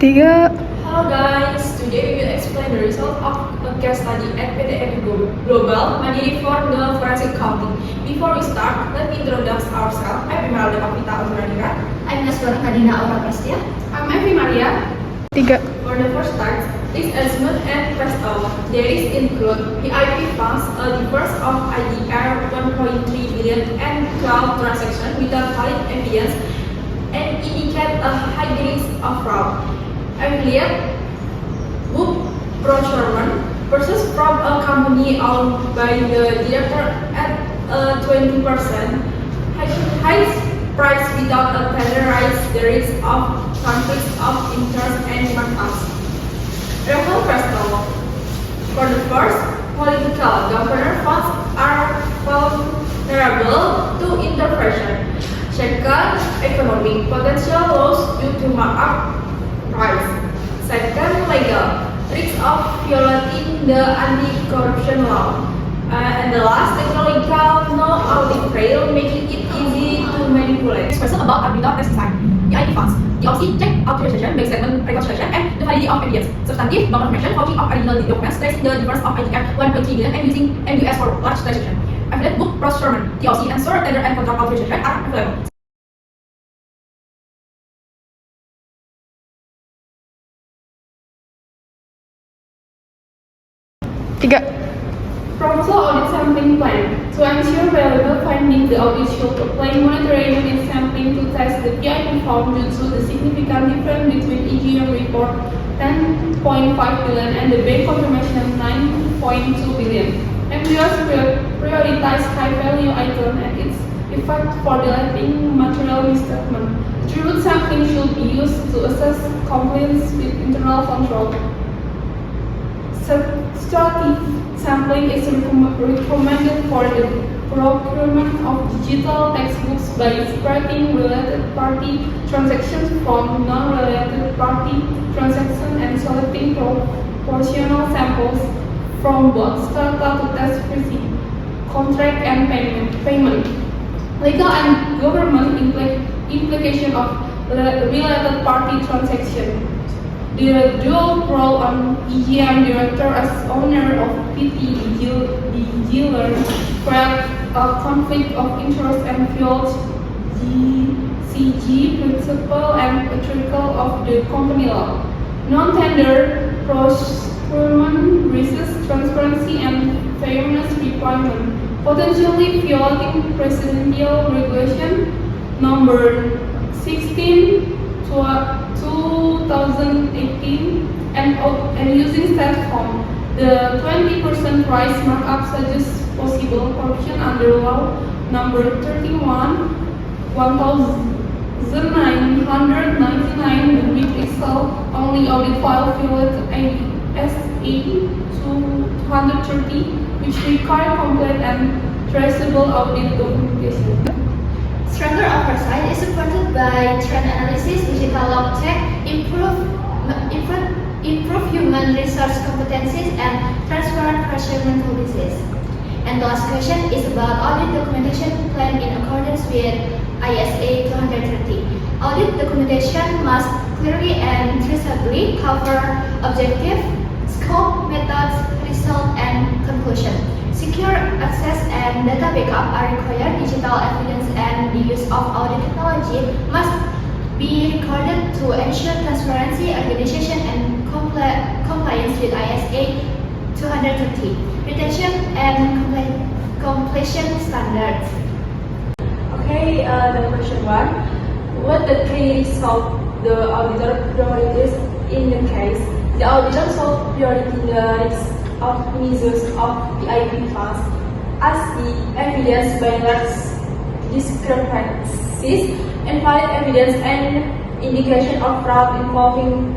Tiga. Hello guys, today we will explain the result of a case study at PT Global Mandiri for the forensic accounting. Before we start, let me introduce ourselves. I'm Imelda Kapita Azradira. I'm Naswar Kadina Aura Prastia. I'm Evi Maria. Tiga. For the first start, this assessment and press out. There is include PIP funds, a difference of IDR 1.3 billion and cloud transaction without valid evidence and indicate a high risk of fraud. Affiliate book procurement purchase from a company owned by the director at 20%. High price without a tenderize the risk of conflicts of interest and markups. Real Presto. For the first, political governor funds are vulnerable to intervention. Second, economic potential loss due to markup price. Second, legal risk of violating the anti-corruption law. And the last, technological no audit trail, making it easy to manipulate. Next question about arbitrage test design. The IP funds. The option check authorization, bank statement reconciliation, and the validity of evidence. Substantive, bank confirmation, copy of original documents, tracing the difference of IDR 1.3 billion and using MUS for large transaction. Affiliate book procurement, TOC, and store tender and contract authorization are available. Tiga. Proposal audit sampling plan. To ensure valuable findings, the audit should apply monitoring and sampling to test the PIP found due to the significant difference between EGM report 10.5 billion and the bank confirmation 9.2 billion. MUS prioritize high-value item and its effect for deleting material misstatement. True sampling should be used to assess compliance with internal control. Substantive sampling is recommended for the procurement of digital textbooks by separating related party transactions from non-related party transactions and selecting proportional samples from both startup to test receipt, contract and payment. Legal and government implication of related party transaction. The dual role on EGM director as owner of PT dealer create a conflict of interest and violates GCG principle and ethical of the company law. Non-tender procurement resists transparency and fairness requirement, potentially violating presidential regulation number 16 2018 and using stat form. The 20% price markup suggests possible corruption under law number 31 1999 with Excel only audit file filled ASA 230 which require complete and traceable audit documentation. Stronger oversight is supported by trend analysis, digital law check, improve human resource competencies, and transparent procurement policies. And the last question is about audit documentation plan in accordance with ISA 230. Audit documentation must clearly and traceably cover objective, scope, methods, result, and conclusion. Secure access and data backup are required. Digital evidence and the use of audit technology must be recorded to ensure transparency, organization, and compliance with ISA 230, retention and completion standards. Okay, the question one. What the key result the auditor priorities in the case? The auditor solve priority the risk of misuse of PIP funds as the evidence by large discrepancies and valid evidence and indication of fraud involving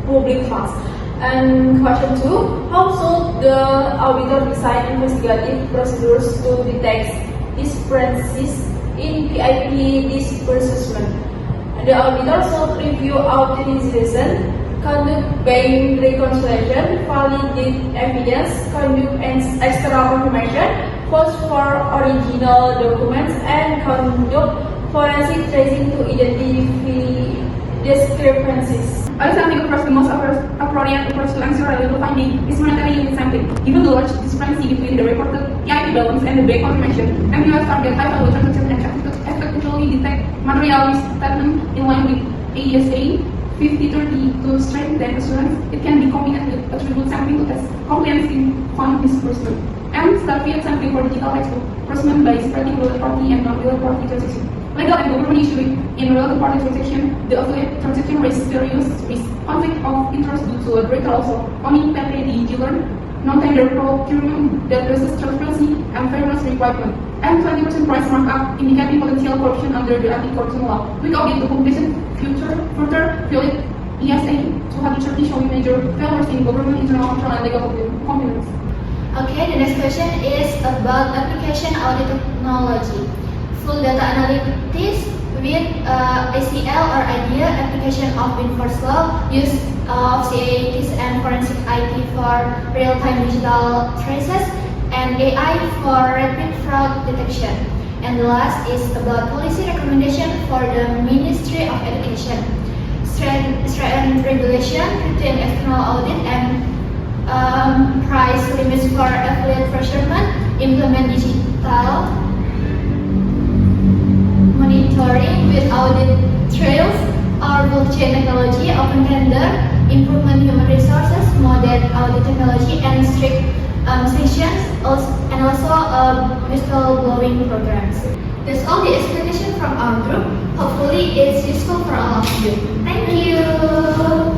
public funds. And question two, how should the auditor design investigative procedures to detect discrepancies in PIP disbursement? The auditor should review authorization, conduct bank reconciliation, validate evidence, conduct external confirmation, post for original documents, and conduct forensic tracing to identify discrepancies. Understanding offers the most appropriate approach to answer reliable finding is monetary unit sampling. Given the large discrepancy between the reported EIP balance and the bank confirmation, MUS target high-value transactions and effectively detect material misstatement in line with AESA 5030 to strengthen assurance. It can be combined with attribute sampling to test compliance in fund disbursement, and start field sampling for digital textbook disbursement by spreading related party and non-related party transaction. Legal and government issue in related party transaction, the affiliate transaction raises serious risk, conflict of interest due to a greater also, owning PPD dealer, non-tender procurement that raises transparency and fairness requirement, and 20% price markup indicating potential corruption under the anti-corruption law. We audit documentation further violate ESA 230 showing major failures in government internal control and legal compliance. Okay, the next question is about application audit technology. Full data analytics with ACL or IDEA, application of Winforce law, use of CATs and forensic IT for real-time digital traces, and AI for rapid fraud detection. And the last is about policy recommendation for the Ministry of Education, strengthen regulation, routine external audit, and price limits for affiliate procurement, implement digital monitoring with audit trails or blockchain technology, open tender, improvement human resources, modern audit technology, and strict sanctions, and also whistleblowing programs. That's all the explanation from our group. Hopefully it's useful for all of you. Thank you.